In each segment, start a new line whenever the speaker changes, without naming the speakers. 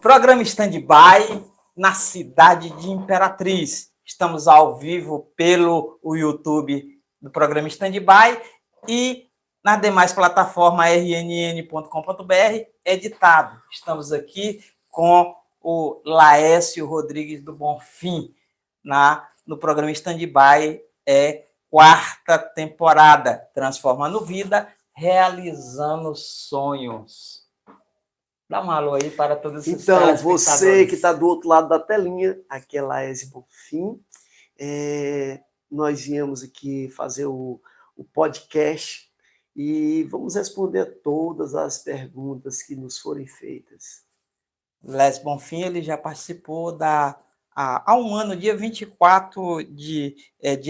Programa Stand-by na cidade de Imperatriz. Estamos ao vivo pelo YouTube do programa Stand-by e nas demais plataformas rnn.com.br, editado. Estamos aqui com o Laércio Rodrigues do Bonfim no programa Stand-by, quarta temporada, transformando vida, realizando sonhos. Dá um alô aí para todos os
telespectadores. Então, você que está do outro lado da telinha, aqui é Laércio Bonfim. Nós viemos aqui fazer o podcast e vamos responder todas as perguntas que nos forem feitas.
Laércio Bonfim, ele já participou há um ano, dia 24 de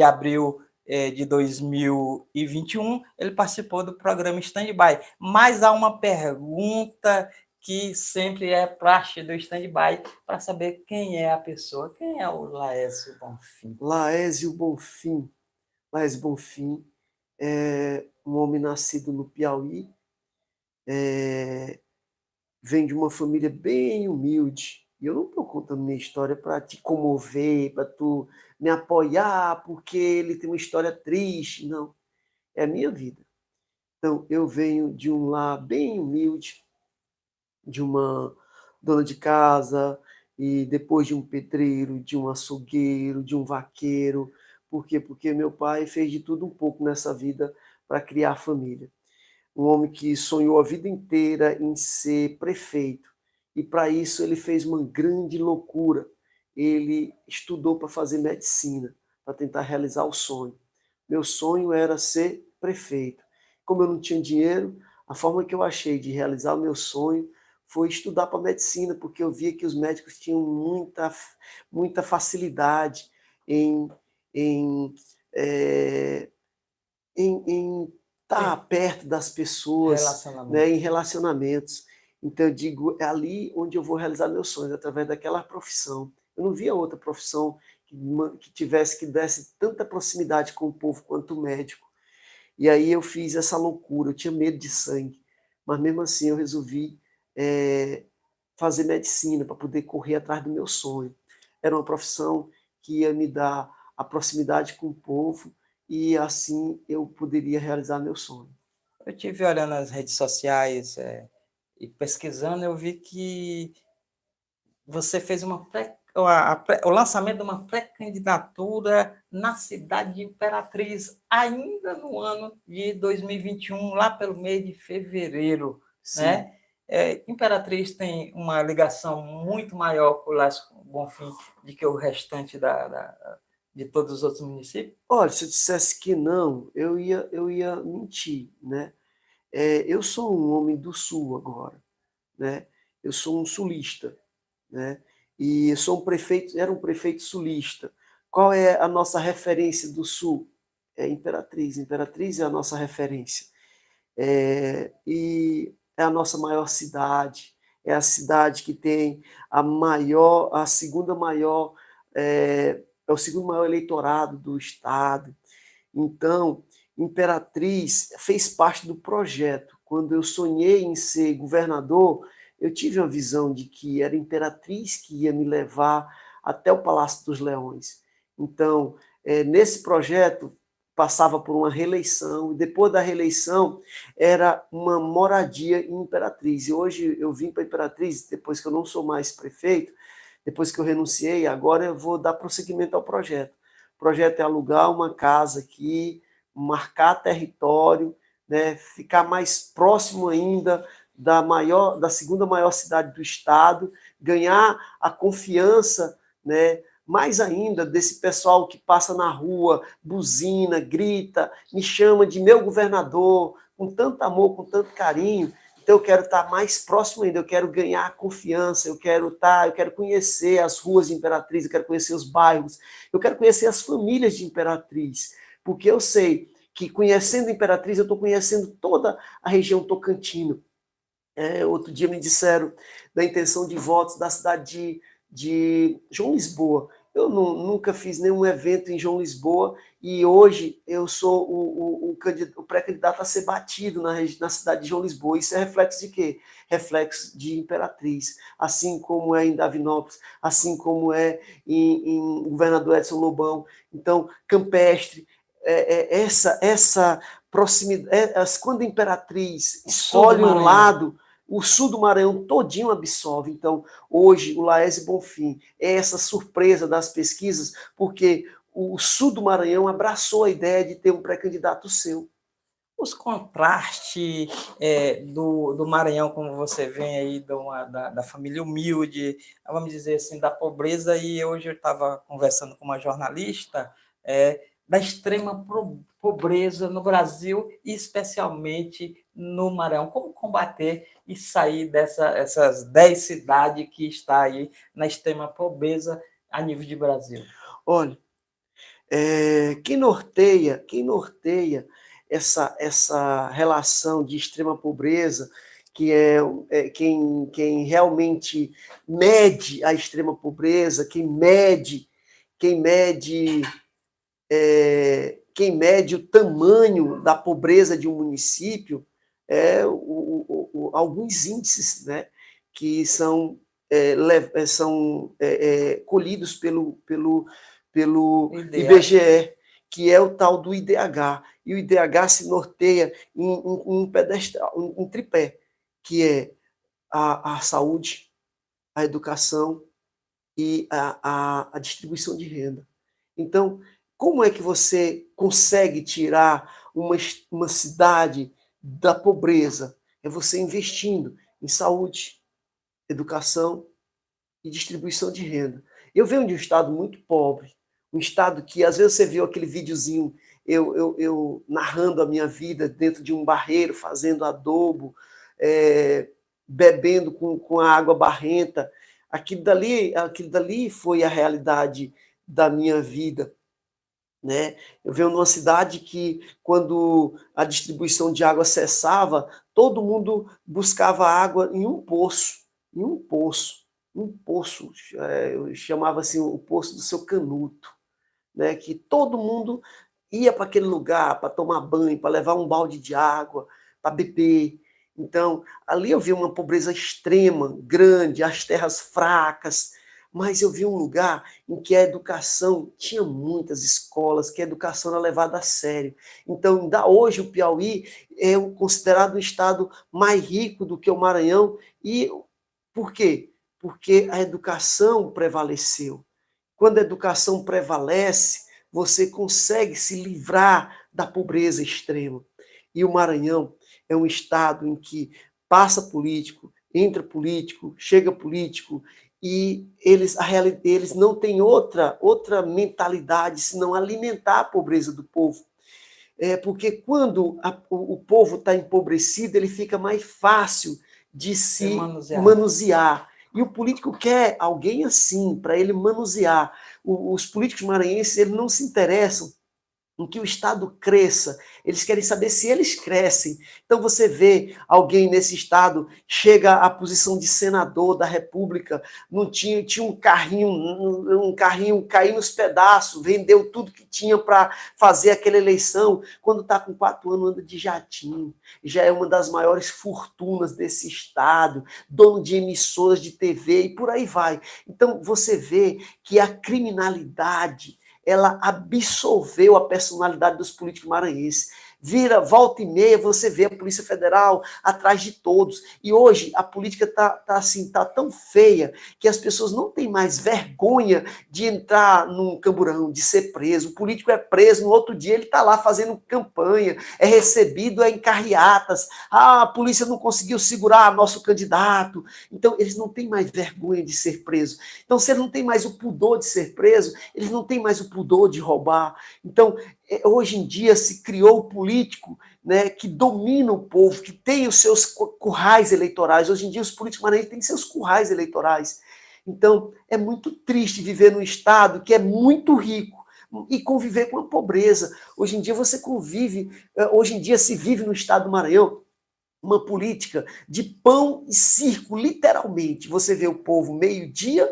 abril de 2021, ele participou do programa Stand-by. Mas há uma pergunta que sempre é praxe do Stand-by, para saber quem é a pessoa. Quem é o Laércio Bonfim?
Laércio Bonfim. Laércio Bonfim é um homem nascido no Piauí, vem de uma família bem humilde. E eu não estou contando minha história para te comover, para tu me apoiar, porque ele tem uma história triste. Não, é a minha vida. Então, eu venho de um lar bem humilde, de uma dona de casa, e depois de um pedreiro, de um açougueiro, de um vaqueiro. Por quê? Porque meu pai fez de tudo um pouco nessa vida para criar a família. Um homem que sonhou a vida inteira em ser prefeito, e para isso ele fez uma grande loucura. Ele estudou para fazer medicina, para tentar realizar o sonho. Meu sonho era ser prefeito. Como eu não tinha dinheiro, a forma que eu achei de realizar o meu sonho foi estudar para medicina, porque eu via que os médicos tinham muita facilidade em estar perto das pessoas, né, em relacionamentos. Então eu digo, é ali onde eu vou realizar meus sonhos, através daquela profissão. Eu não via outra profissão que desse tanta proximidade com o povo quanto o médico. E aí eu fiz essa loucura, eu tinha medo de sangue, mas mesmo assim eu resolvi fazer medicina para poder correr atrás do meu sonho. Era uma profissão que ia me dar a proximidade com o povo e assim eu poderia realizar meu sonho.
Eu estive olhando nas redes sociais e pesquisando, eu vi que você fez o lançamento de uma pré-candidatura na cidade de Imperatriz, ainda no ano de 2021, lá pelo mês de fevereiro. Sim. Né? Imperatriz tem uma ligação muito maior com o Laércio Bonfim do que o restante de todos os outros municípios?
Olha, se eu dissesse que não, eu ia mentir, né? Eu sou um homem do Sul agora, né? Eu sou um sulista, né? E eu sou era um prefeito sulista. Qual é a nossa referência do Sul? É Imperatriz. Imperatriz é a nossa referência. E é a nossa maior cidade. É a cidade que tem a segunda maior, é o segundo maior eleitorado do estado. Então, Imperatriz fez parte do projeto. Quando eu sonhei em ser governador, eu tive uma visão de que era Imperatriz que ia me levar até o Palácio dos Leões. Então, nesse projeto, passava por uma reeleição, e depois da reeleição era uma moradia em Imperatriz. E hoje eu vim para Imperatriz, depois que eu não sou mais prefeito, depois que eu renunciei, agora eu vou dar prosseguimento ao projeto. O projeto é alugar uma casa aqui, marcar território, né, ficar mais próximo ainda da segunda maior cidade do estado, ganhar a confiança, né, mais ainda desse pessoal que passa na rua, buzina, grita, me chama de meu governador, com tanto amor, com tanto carinho. Então eu quero estar mais próximo ainda, eu quero ganhar confiança, eu quero conhecer as ruas de Imperatriz, eu quero conhecer os bairros, eu quero conhecer as famílias de Imperatriz, porque eu sei que conhecendo Imperatriz eu estou conhecendo toda a região tocantina. Outro dia me disseram da intenção de votos da cidade de João Lisboa. Eu nunca fiz nenhum evento em João Lisboa e hoje eu sou o pré-candidato a ser batido na cidade de João Lisboa. Isso é reflexo de quê? Reflexo de Imperatriz, assim como é em Davinópolis, assim como é em Governador Edson Lobão. Então, Campestre, essa proximidade, quando a Imperatriz escolhe um lado, o sul do Maranhão todinho absorve. Então, hoje, o Laésio Bonfim é essa surpresa das pesquisas, porque o sul do Maranhão abraçou a ideia de ter um pré-candidato seu.
Os contrastes do Maranhão, como você vem aí da família humilde, vamos dizer assim, da pobreza, e hoje eu estava conversando com uma jornalista da extrema pobreza no Brasil, e especialmente no Maranhão. Como combater e sair dessas 10 cidades que está aí na extrema pobreza a nível de Brasil?
Olha, quem norteia essa relação de extrema pobreza, que quem realmente mede a extrema pobreza, quem mede o tamanho da pobreza de um município, alguns índices, né, que são colhidos pelo IBGE, que é o tal do IDH. E o IDH se norteia em um pedestal, um tripé, que é a saúde, a educação e a distribuição de renda. Então, como é que você consegue tirar uma cidade da pobreza? É você investindo em saúde, educação e distribuição de renda. Eu venho de um estado muito pobre, um estado que, às vezes, você viu aquele videozinho, eu narrando a minha vida dentro de um barreiro, fazendo adobo, bebendo com a água barrenta. Aquilo dali foi a realidade da minha vida. Né? Eu venho numa cidade que, quando a distribuição de água cessava, todo mundo buscava água em um poço, eu chamava assim o poço do seu Canuto, né? Que todo mundo ia para aquele lugar para tomar banho, para levar um balde de água, para beber. Então, ali eu vi uma pobreza extrema, grande, as terras fracas, mas eu vi um lugar em que a educação tinha muitas escolas, que a educação era levada a sério. Então, ainda hoje o Piauí é considerado um estado mais rico do que o Maranhão. E por quê? Porque a educação prevaleceu. Quando a educação prevalece, você consegue se livrar da pobreza extrema. E o Maranhão é um estado em que passa político, entra político, chega político, e eles não têm outra mentalidade senão alimentar a pobreza do povo. Porque quando o povo está empobrecido, ele fica mais fácil de se manusear. E o político quer alguém assim, para ele manusear. Os políticos maranhenses, eles não se interessam em que o Estado cresça, eles querem saber se eles crescem. Então você vê alguém nesse Estado, chega à posição de senador da República, não tinha um carrinho caindo nos pedaços, vendeu tudo que tinha para fazer aquela eleição, quando está com 4 anos anda de jatinho, já é uma das maiores fortunas desse Estado, dono de emissoras de TV e por aí vai. Então você vê que a criminalidade ela absorveu a personalidade dos políticos maranhenses. Volta e meia, você vê a Polícia Federal atrás de todos. E hoje a política tá tão feia que as pessoas não têm mais vergonha de entrar num camburão, de ser preso. O político é preso, no outro dia ele está lá fazendo campanha, é recebido em carreatas. A polícia não conseguiu segurar nosso candidato. Então, eles não têm mais vergonha de ser preso. Então, se ele não tem mais o pudor de ser preso, eles não têm mais o pudor de roubar. Então, hoje em dia se criou o político, né, que domina o povo, que tem os seus currais eleitorais. Hoje em dia os políticos maranhenses têm seus currais eleitorais. Então é muito triste viver num estado que é muito rico e conviver com a pobreza. Hoje em dia se vive no estado do Maranhão uma política de pão e circo, literalmente. Você vê o povo meio-dia,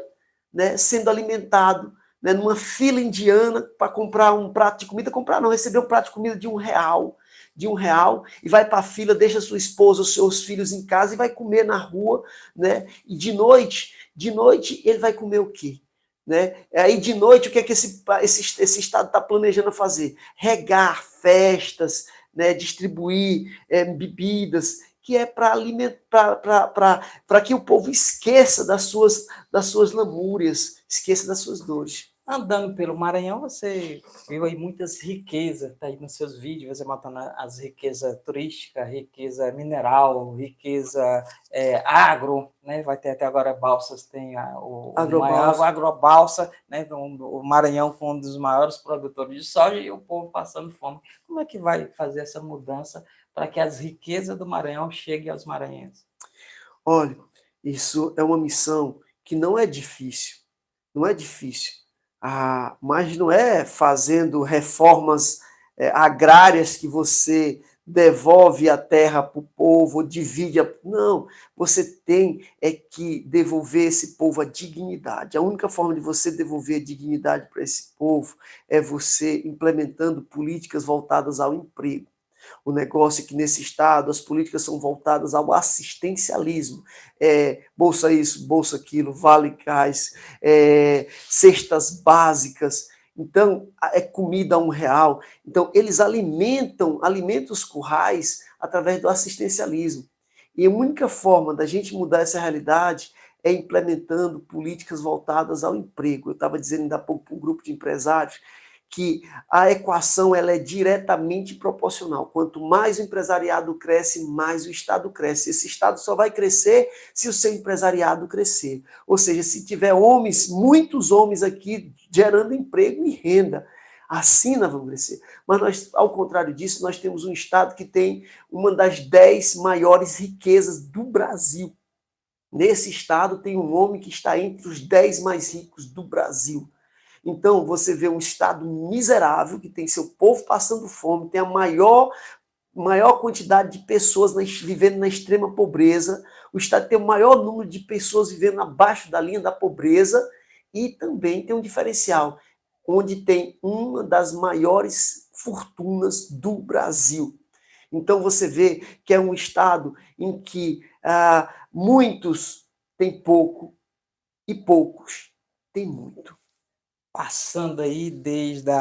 né, sendo alimentado, né, numa fila indiana para comprar um prato de comida, comprar não, receber um prato de comida de um real, e vai para a fila, deixa sua esposa, os seus filhos em casa e vai comer na rua, né? E de noite ele vai comer o quê? Né? Aí de noite, o que é que esse Estado está planejando fazer? Regar festas, né? Distribuir bebidas, que é para que o povo esqueça das suas lamúrias, esqueça das suas dores.
Andando pelo Maranhão, você viu aí muitas riquezas, tá aí nos seus vídeos, você matando as riquezas turísticas, riqueza mineral, riqueza agro, né? Vai ter até agora Balsas, tem o maior agrobalsa, né? O Maranhão com um dos maiores produtores de soja e o povo passando fome. Como é que vai fazer essa mudança para que as riquezas do Maranhão cheguem aos maranhenses?
Olha, isso é uma missão que não é difícil, não é difícil. Mas não é fazendo reformas agrárias que você devolve a terra para o povo, ou divide. Não, você tem que devolver esse povo a dignidade. A única forma de você devolver a dignidade para esse povo é você implementando políticas voltadas ao emprego. O negócio é que nesse estado as políticas são voltadas ao assistencialismo. Bolsa isso, bolsa aquilo, vale gás, cestas básicas. Então, é comida a R$1. Então, eles alimentam os currais através do assistencialismo. E a única forma da gente mudar essa realidade é implementando políticas voltadas ao emprego. Eu estava dizendo ainda há pouco para um grupo de empresários que a equação ela é diretamente proporcional. Quanto mais o empresariado cresce, mais o Estado cresce. Esse Estado só vai crescer se o seu empresariado crescer. Ou seja, se tiver homens, muitos homens aqui gerando emprego e renda, assim nós vamos crescer. Mas nós, ao contrário disso, nós temos um Estado que tem uma das 10 maiores riquezas do Brasil. Nesse Estado tem um homem que está entre os 10 mais ricos do Brasil. Então, você vê um Estado miserável, que tem seu povo passando fome, tem a maior quantidade de pessoas vivendo na extrema pobreza, o Estado tem o maior número de pessoas vivendo abaixo da linha da pobreza, e também tem um diferencial, onde tem uma das maiores fortunas do Brasil. Então, você vê que é um Estado em que muitos têm pouco e poucos têm muito.
Passando aí desde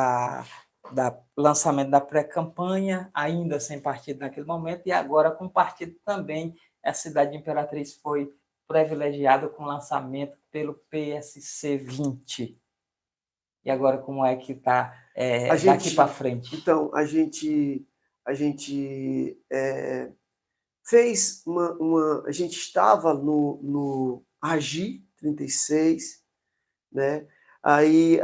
lançamento da pré-campanha, ainda sem partido naquele momento, e agora com partido também, a cidade de Imperatriz foi privilegiada com o lançamento pelo PSC 20. E agora como é que está daqui para frente?
Então, a gente fez a gente estava no AGI 36, né? Aí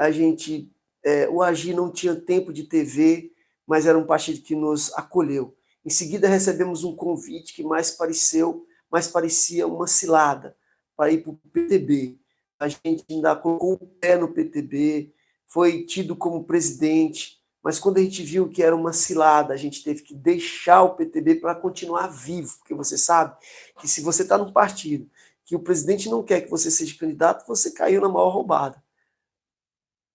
o AGI não tinha tempo de TV, mas era um partido que nos acolheu. Em seguida recebemos um convite que mais parecia uma cilada para ir para o PTB. A gente ainda colocou o pé no PTB, foi tido como presidente, mas quando a gente viu que era uma cilada, a gente teve que deixar o PTB para continuar vivo, porque você sabe que se você está num partido que o presidente não quer que você seja candidato, você caiu na maior roubada.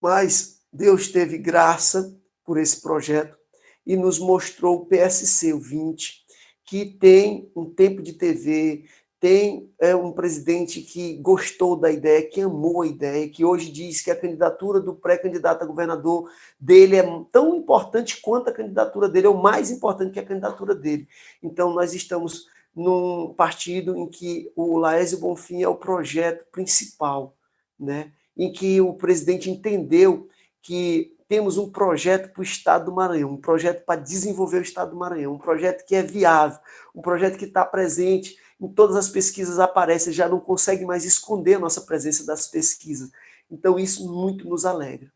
Mas Deus teve graça por esse projeto e nos mostrou o PSC, o 20, que tem um tempo de TV, tem um presidente que gostou da ideia, que amou a ideia, que hoje diz que a candidatura do pré-candidato a governador dele é tão importante quanto a candidatura dele, ou mais importante que a candidatura dele. Então, nós estamos num partido em que o Laésio Bonfim é o projeto principal, né? Em que o presidente entendeu que temos um projeto para o Estado do Maranhão, um projeto para desenvolver o Estado do Maranhão, um projeto que é viável, um projeto que está presente em todas as pesquisas, aparece, já não consegue mais esconder a nossa presença das pesquisas. Então, isso muito nos alegra.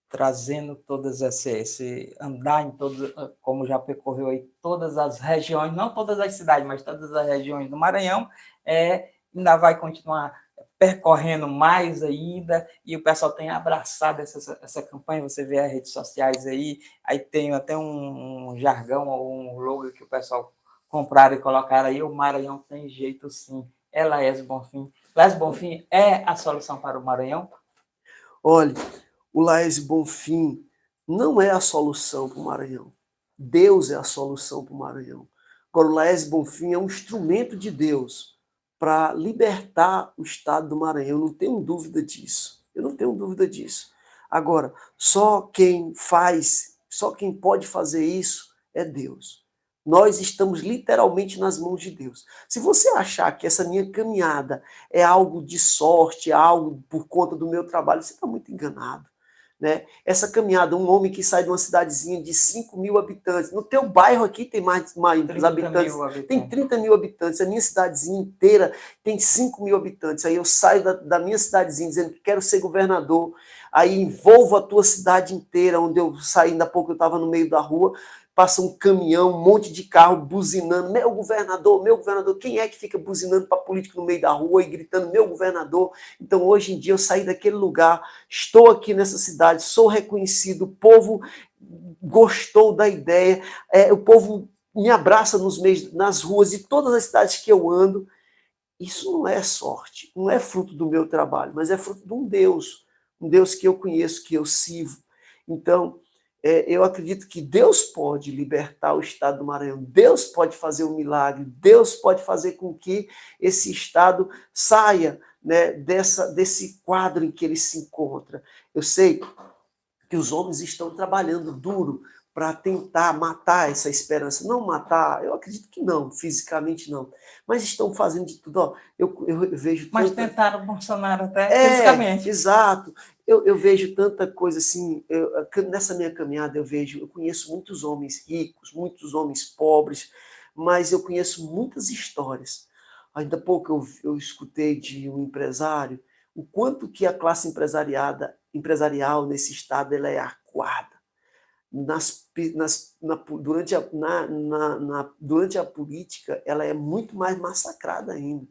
Trazendo todas andar em todas, como já percorreu aí todas as regiões, não todas as cidades, mas todas as regiões do Maranhão, ainda vai continuar percorrendo mais ainda, e o pessoal tem abraçado essa campanha. Você vê as redes sociais aí tem até um jargão ou um logo que o pessoal compraram e colocaram aí, o Maranhão tem jeito sim. É Laércio Bonfim. Laércio Bonfim é a solução para o Maranhão?
Olha, o Laércio Bonfim não é a solução para o Maranhão. Deus é a solução para o Maranhão. Agora, o Laércio Bonfim é um instrumento de Deus para libertar o estado do Maranhão. Eu não tenho dúvida disso. Eu não tenho dúvida disso. Agora, só quem pode fazer isso é Deus. Nós estamos literalmente nas mãos de Deus. Se você achar que essa minha caminhada é algo de sorte, é algo por conta do meu trabalho, você está muito enganado. Né? Essa caminhada, um homem que sai de uma cidadezinha de 5 mil habitantes, no teu bairro aqui tem mais habitantes, tem 30 mil habitantes, a minha cidadezinha inteira tem 5 mil habitantes, aí eu saio da minha cidadezinha dizendo que quero ser governador, aí envolvo a tua cidade inteira, onde eu saí, ainda há pouco eu estava no meio da rua, passa um caminhão, um monte de carro buzinando, meu governador, quem é que fica buzinando para político no meio da rua e gritando, meu governador? Então hoje em dia eu saí daquele lugar, estou aqui nessa cidade, sou reconhecido, o povo gostou da ideia, o povo me abraça nas ruas de todas as cidades que eu ando. Isso não é sorte, não é fruto do meu trabalho, mas é fruto de um Deus que eu conheço, que eu sirvo. Então, eu acredito que Deus pode libertar o estado do Maranhão, Deus pode fazer um milagre, Deus pode fazer com que esse estado saia, né, desse quadro em que ele se encontra. Eu sei que os homens estão trabalhando duro para tentar matar essa esperança. Não matar, eu acredito que não, fisicamente não. Mas estão fazendo de tudo. Ó, eu vejo
Mas tentaram o Bolsonaro até fisicamente.
Exato. Eu vejo tanta coisa assim, nessa minha caminhada eu conheço muitos homens ricos, muitos homens pobres, mas eu conheço muitas histórias. Ainda há pouco eu escutei de um empresário o quanto que a classe empresarial nesse estado ela é acuada. Durante a política, ela é muito mais massacrada ainda.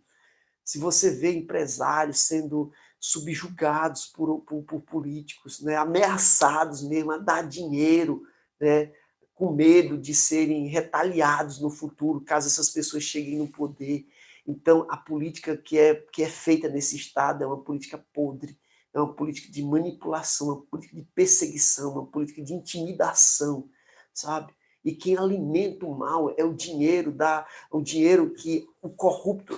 Se você vê empresários sendo subjugados por políticos, né, ameaçados mesmo a dar dinheiro, né, com medo de serem retaliados no futuro, caso essas pessoas cheguem no poder. Então, a política que é feita nesse Estado é uma política podre, é uma política de manipulação, uma política de perseguição, uma política de intimidação, sabe? E quem alimenta o mal é o dinheiro que o corrupto,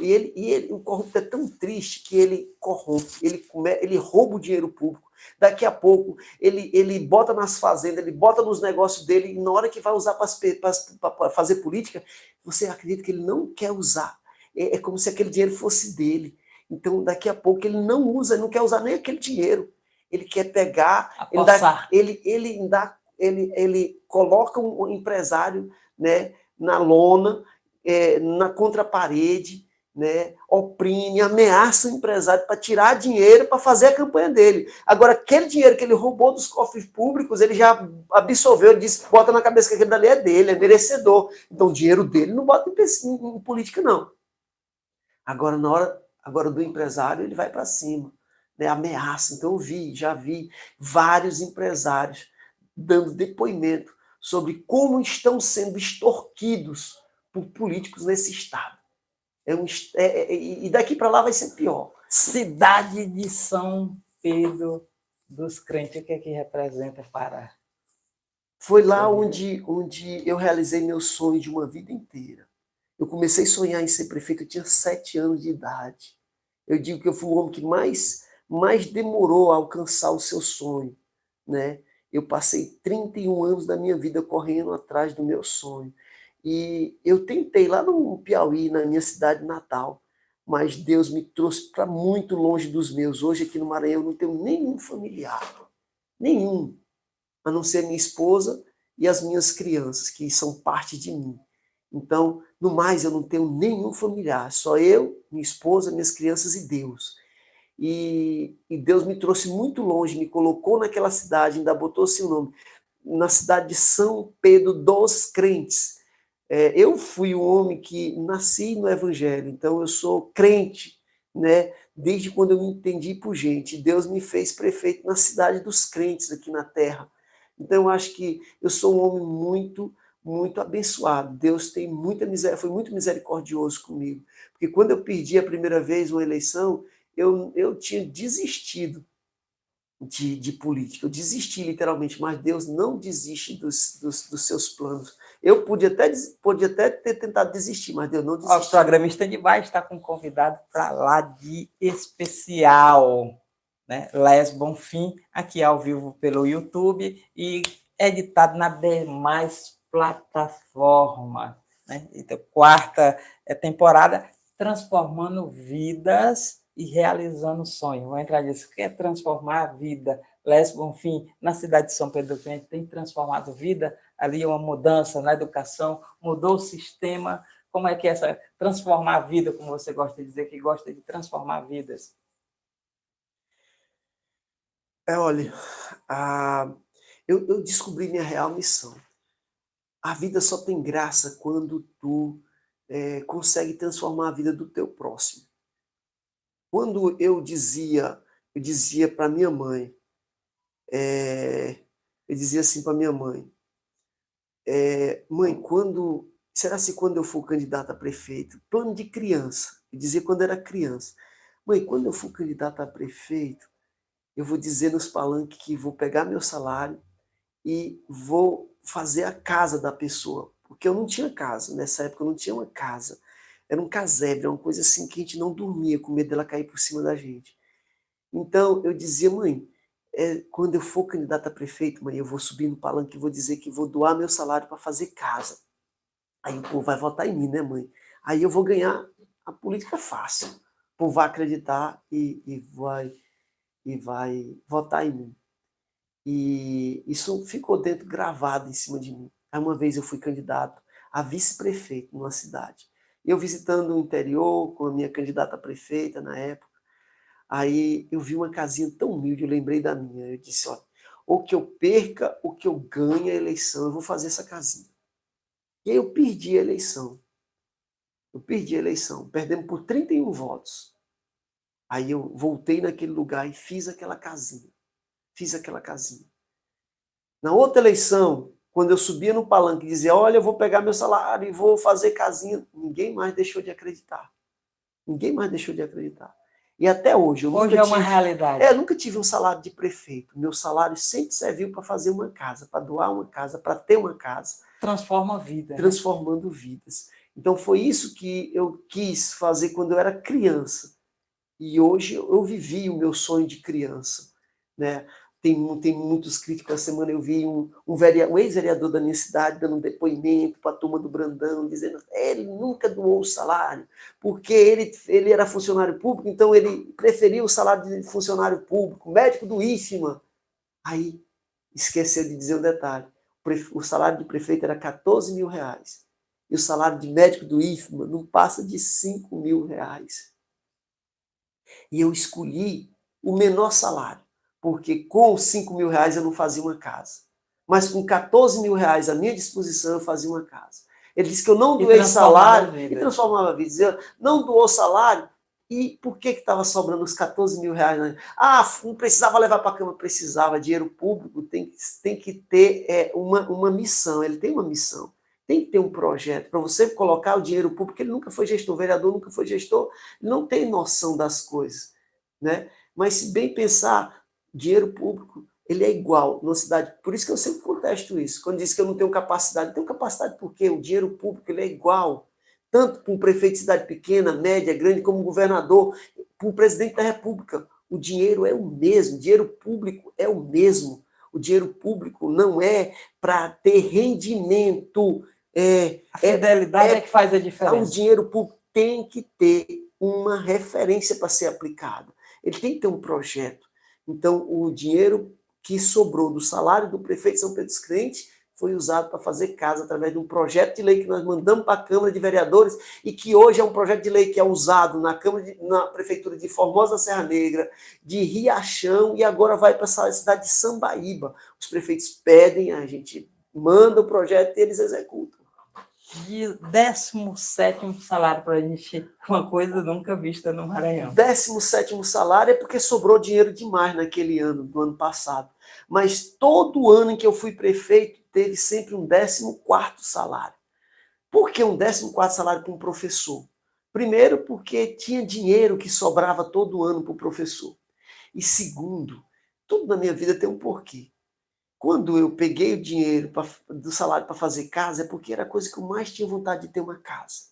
o corrupto é tão triste que ele corrompe, ele rouba o dinheiro público. Daqui a pouco ele bota nas fazendas, ele bota nos negócios dele, e na hora que vai usar para fazer política, você acredita que ele não quer usar. É como se aquele dinheiro fosse dele. Então, daqui a pouco ele não usa, ele não quer usar nem aquele dinheiro. Ele quer pegar, ele coloca um empresário, né, na lona, contra a parede, né, oprime, ameaça o empresário para tirar dinheiro para fazer a campanha dele. Agora, aquele dinheiro que ele roubou dos cofres públicos, ele já absolveu, ele disse, bota na cabeça que aquele dali é dele, é merecedor. Então, o dinheiro dele não bota em política, não. Agora do empresário, ele vai para cima, né, ameaça. Então, eu já vi vários empresários dando depoimento sobre como estão sendo extorquidos por políticos nesse estado. E daqui para lá vai ser pior.
Cidade de São Pedro dos Crentes, o que é que representa para...
Foi lá onde eu realizei meu sonho de uma vida inteira. Eu comecei a sonhar em ser prefeito, eu tinha 7 anos de idade. Eu digo que eu fui o homem que mais demorou a alcançar o seu sonho, né? Eu passei 31 anos da minha vida correndo atrás do meu sonho. E eu tentei lá no Piauí, na minha cidade natal, mas Deus me trouxe para muito longe dos meus. Hoje aqui no Maranhão eu não tenho nenhum familiar, nenhum, a não ser minha esposa e as minhas crianças, que são parte de mim. Então, no mais, eu não tenho nenhum familiar, só eu, minha esposa, minhas crianças e Deus. E Deus me trouxe muito longe, me colocou naquela cidade, ainda botou seu nome, na cidade de São Pedro dos Crentes. Eu fui um homem que nasci no Evangelho, então eu sou crente, né? Desde quando eu me entendi por gente. Deus me fez prefeito na cidade dos crentes aqui na terra. Então eu acho que eu sou um homem muito, muito abençoado. Deus tem muita miséria, foi muito misericordioso comigo. Porque quando eu perdi a primeira vez uma eleição, eu tinha desistido de política. Eu desisti literalmente, mas Deus não desiste dos seus planos. Eu podia até ter tentado desistir, mas Deus não desistiu.
O programista de baixo está com um convidado para lá de especial, né? Les Bonfim, aqui ao vivo pelo YouTube e editado nas demais plataformas, né? Então, quarta temporada, transformando vidas e realizando sonhos. Vou entrar nisso. O que é transformar a vida? Les Bonfim, na cidade de São Pedro do Crente, tem transformado vida. Ali uma mudança na educação, mudou o sistema. Como é que é essa transformar a vida, como você gosta de dizer, que gosta de transformar vidas?
Olha, eu descobri minha real missão. A vida só tem graça quando tu consegue transformar a vida do teu próximo. Quando eu dizia para minha mãe, eu dizia assim para minha mãe, mãe, será se quando eu for candidato a prefeito, plano de criança, eu dizia quando era criança, mãe, quando eu for candidato a prefeito, eu vou dizer nos palanques que vou pegar meu salário e vou fazer a casa da pessoa, porque eu não tinha casa, nessa época eu não tinha uma casa, era um casebre, era uma coisa assim que a gente não dormia, com medo dela cair por cima da gente. Então eu dizia, mãe, quando eu for candidato a prefeito, mãe, eu vou subir no palanque e vou dizer que vou doar meu salário para fazer casa. Aí o povo vai votar em mim, né, mãe? Aí eu vou ganhar a política fácil. O povo vai acreditar e vai votar em mim. E isso ficou dentro, gravado em cima de mim. Aí uma vez eu fui candidato a vice-prefeito numa cidade. Eu visitando o interior com a minha candidata a prefeita na época, aí eu vi uma casinha tão humilde, eu lembrei da minha. Eu disse, olha, ou que eu perca, ou que eu ganhe a eleição, eu vou fazer essa casinha. E aí eu perdi a eleição. Perdemos por 31 votos. Aí eu voltei naquele lugar e fiz aquela casinha. Na outra eleição, quando eu subia no palanque e dizia, olha, eu vou pegar meu salário e vou fazer casinha, ninguém mais deixou de acreditar. E até hoje,
Hoje é uma realidade.
Eu nunca tive um salário de prefeito. Meu salário sempre serviu para fazer uma casa, para doar uma casa, para ter uma casa.
Transforma a vida.
Transformando vidas. Então foi isso que eu quis fazer quando eu era criança. E hoje eu vivi o meu sonho de criança, né? Tem muitos críticos. Essa semana eu vi um ex-vereador da minha cidade dando um depoimento para a turma do Brandão, dizendo que ele nunca doou o salário, porque ele era funcionário público, então ele preferia o salário de funcionário público, médico do IFMA. Aí esqueceu de dizer um detalhe: o salário de prefeito era 14 mil reais, e o salário de médico do IFMA não passa de 5 mil reais. E eu escolhi o menor salário, porque com 5 mil reais eu não fazia uma casa. Mas com 14 mil reais à minha disposição eu fazia uma casa. Ele disse que eu não doei salário e transformava a vida. Dizia, não doou salário, e por que estava sobrando os 14 mil reais? Né? Não precisava levar para a Câmara, precisava. Dinheiro público tem que ter uma missão, ele tem uma missão. Tem que ter um projeto. Para você colocar o dinheiro público, ele nunca foi gestor, o vereador nunca foi gestor, não tem noção das coisas. Né? Mas se bem pensar, dinheiro público, ele é igual numa cidade. Por isso que eu sempre contesto isso. Quando diz que eu não tenho capacidade, eu tenho capacidade porque o dinheiro público ele é igual. Tanto para um prefeito de cidade pequena, média, grande, como um governador, para um presidente da República. O dinheiro é o mesmo, o dinheiro público é o mesmo. O dinheiro público não é para ter rendimento.
A fidelidade é que faz a diferença.
O dinheiro público tem que ter uma referência para ser aplicado. Ele tem que ter um projeto. Então, o dinheiro que sobrou do salário do prefeito de São Pedro dos Crentes foi usado para fazer casa através de um projeto de lei que nós mandamos para a Câmara de Vereadores e que hoje é um projeto de lei que é usado na Prefeitura de Formosa Serra Negra, de Riachão e agora vai para a cidade de Sambaíba. Os prefeitos pedem, a gente manda o projeto e eles executam.
De 17º salário para a gente, uma coisa nunca vista no Maranhão.
17º salário é porque sobrou dinheiro demais naquele ano, do ano passado. Mas todo ano em que eu fui prefeito, teve sempre um 14º salário. Por que um 14º salário para um professor? Primeiro, porque tinha dinheiro que sobrava todo ano para o professor. E segundo, tudo na minha vida tem um porquê. Quando eu peguei o dinheiro do salário para fazer casa, é porque era a coisa que eu mais tinha vontade de ter uma casa.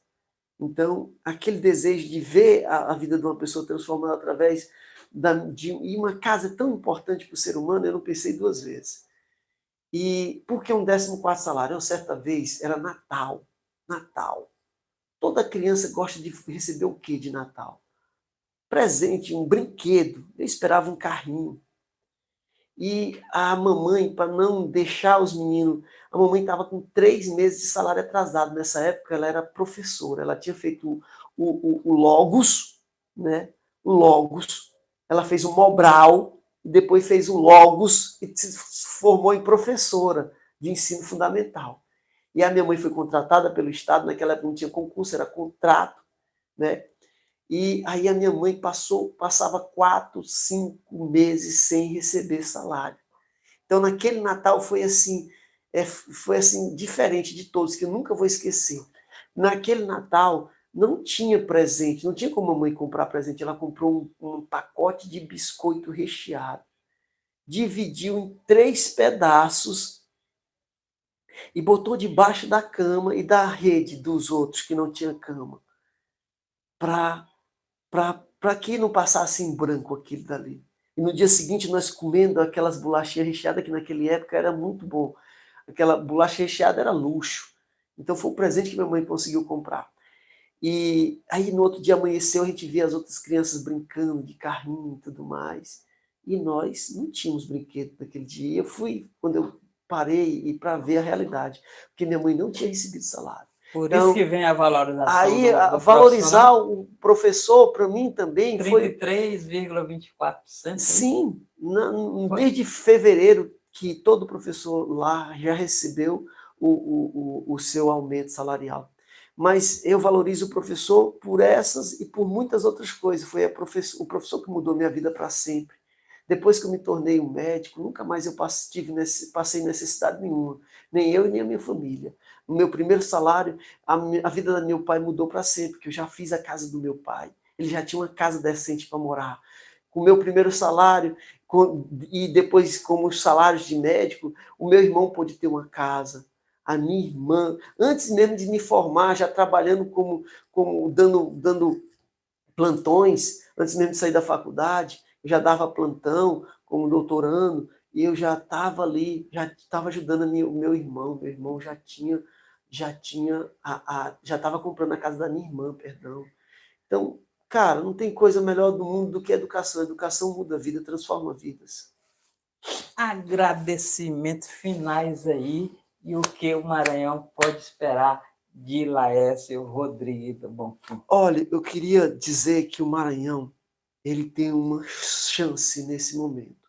Então, aquele desejo de ver a vida de uma pessoa transformada através de uma casa tão importante para o ser humano, eu não pensei duas vezes. E por que um 14º salário? Eu, certa vez, era Natal. Natal. Toda criança gosta de receber o quê de Natal? Presente, um brinquedo. Eu esperava um carrinho. E a mamãe, para não deixar os meninos, a mamãe estava com 3 meses de salário atrasado. Nessa época, ela era professora, ela tinha feito o Logos, né? O Logos. Ela fez o Mobral, depois fez o Logos e se formou em professora de ensino fundamental. E a minha mãe foi contratada pelo Estado, naquela época não tinha concurso, era contrato, né? E aí a minha mãe passava 4, 5 meses sem receber salário. Então, naquele Natal foi assim diferente de todos, que eu nunca vou esquecer. Naquele Natal não tinha presente, não tinha como a mãe comprar presente, ela comprou um pacote de biscoito recheado, dividiu em 3 pedaços e botou debaixo da cama e da rede dos outros que não tinham cama, para que não passasse em branco aquilo dali. E no dia seguinte nós comendo aquelas bolachinhas recheadas, que naquela época era muito bom. Aquela bolacha recheada era luxo. Então foi um presente que minha mãe conseguiu comprar. E aí no outro dia amanheceu, a gente via as outras crianças brincando de carrinho e tudo mais. E nós não tínhamos brinquedo naquele dia. Eu fui, quando eu parei, para ver a realidade, porque minha mãe não tinha recebido salário.
Por isso
Então,
que vem a valorização
aí,
do
valorizar
profissional.
o professor, para mim também, foi...
33,24%.
Sim, desde fevereiro, que todo professor lá já recebeu o seu aumento salarial. Mas eu valorizo o professor por essas e por muitas outras coisas. Foi o professor que mudou minha vida para sempre. Depois que eu me tornei um médico, nunca mais eu passei necessidade nenhuma, nem eu e nem a minha família. No meu primeiro salário, a vida do meu pai mudou para sempre, porque eu já fiz a casa do meu pai. Ele já tinha uma casa decente para morar. Com o meu primeiro salário, e depois como os salários de médico, o meu irmão pôde ter uma casa. A minha irmã, antes mesmo de me formar, já trabalhando dando plantões, antes mesmo de sair da faculdade, eu já dava plantão como doutorando, e eu já estava ali, já estava ajudando o meu irmão. Meu irmão já estava comprando a casa da minha irmã, perdão. Então, cara, não tem coisa melhor do mundo do que a educação. A educação muda a vida, transforma vidas.
Agradecimentos finais aí, e o que o Maranhão pode esperar de Laércio Rodrigues do Bonfim?
Olha, eu queria dizer que o Maranhão, ele tem uma chance nesse momento,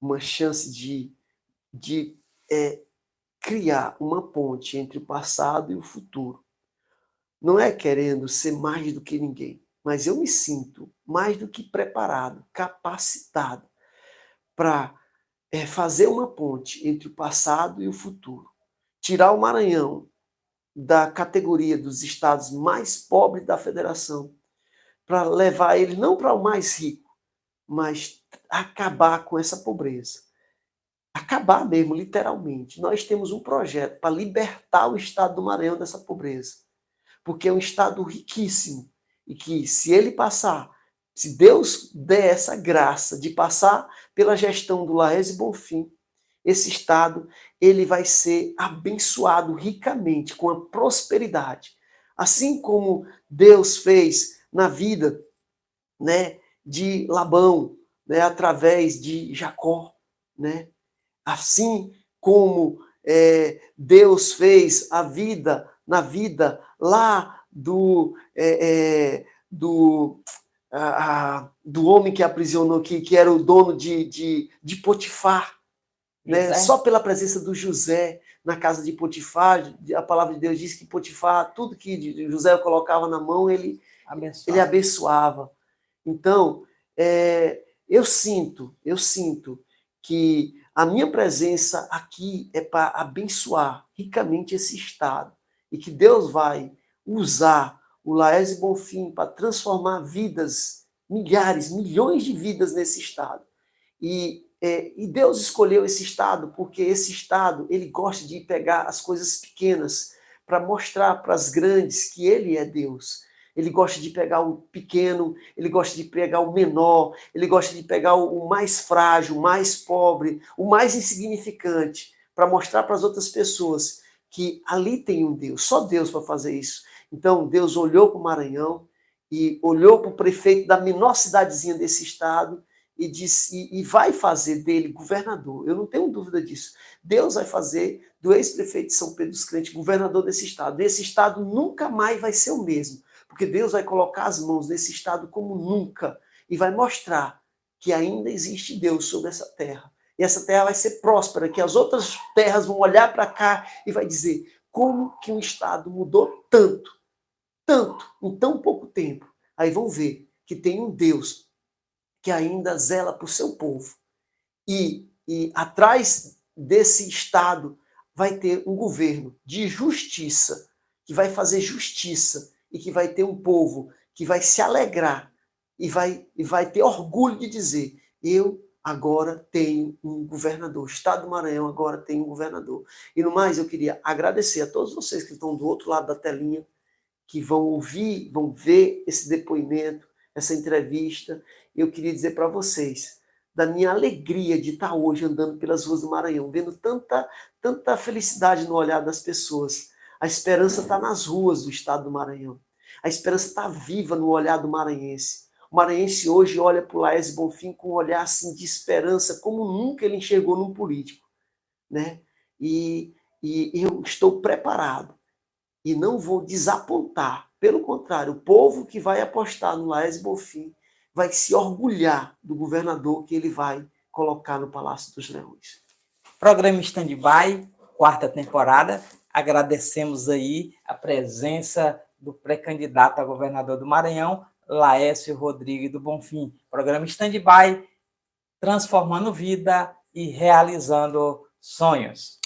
uma chance de criar uma ponte entre o passado e o futuro. Não é querendo ser mais do que ninguém, mas eu me sinto mais do que preparado, capacitado para fazer uma ponte entre o passado e o futuro. Tirar o Maranhão da categoria dos estados mais pobres da federação, para levar ele não para o mais rico, mas acabar com essa pobreza. Acabar mesmo, literalmente. Nós temos um projeto para libertar o estado do Maranhão dessa pobreza, porque é um estado riquíssimo, e que se ele passar, se Deus der essa graça de passar pela gestão do Laércio Bonfim, esse estado ele vai ser abençoado ricamente, com a prosperidade. Assim como Deus fez na vida, né, de Labão, né, através de Jacó, né? Assim como Deus fez na vida lá do homem que aprisionou, que era o dono de Potifar, né? Só pela presença do José na casa de Potifar, a palavra de Deus diz que Potifar, tudo que José colocava na mão, ele abençoava. Então, eu sinto que A minha presença aqui é para abençoar ricamente esse estado e que Deus vai usar o Laércio Bonfim para transformar vidas, milhares, milhões de vidas nesse estado. E Deus escolheu esse estado porque esse estado ele gosta de pegar as coisas pequenas para mostrar para as grandes que ele é Deus. Ele gosta de pegar o pequeno, ele gosta de pegar o menor, ele gosta de pegar o mais frágil, o mais pobre, o mais insignificante, para mostrar para as outras pessoas que ali tem um Deus, só Deus para fazer isso. Então Deus olhou para o Maranhão e olhou para o prefeito da menor cidadezinha desse estado e disse, e vai fazer dele governador. Eu não tenho dúvida disso. Deus vai fazer do ex-prefeito de São Pedro dos Crentes governador desse estado. Esse estado nunca mais vai ser o mesmo, porque Deus vai colocar as mãos nesse estado como nunca e vai mostrar que ainda existe Deus sobre essa terra. E essa terra vai ser próspera, que as outras terras vão olhar para cá e vai dizer como que um estado mudou tanto, tanto, em tão pouco tempo. Aí vão ver que tem um Deus que ainda zela por seu povo. E atrás desse Estado vai ter um governo de justiça, que vai fazer justiça, e que vai ter um povo que vai se alegrar e vai ter orgulho de dizer, eu agora tenho um governador, o Estado do Maranhão agora tem um governador. E no mais, eu queria agradecer a todos vocês que estão do outro lado da telinha, que vão ouvir, vão ver esse depoimento, essa entrevista. Eu queria dizer para vocês da minha alegria de estar hoje andando pelas ruas do Maranhão, vendo tanta felicidade no olhar das pessoas. A esperança está nas ruas do estado do Maranhão. A esperança está viva no olhar do maranhense. O maranhense hoje olha para o Laércio Bonfim com um olhar assim, de esperança, como nunca ele enxergou num político. Né? E eu estou preparado e não vou desapontar. Pelo contrário, o povo que vai apostar no Laércio Bonfim vai se orgulhar do governador que ele vai colocar no Palácio dos Leões.
Programa Stand-by, 4ª temporada. Agradecemos aí a presença do pré-candidato a governador do Maranhão, Laércio Rodrigues do Bonfim. Programa Stand-by, transformando vida e realizando sonhos.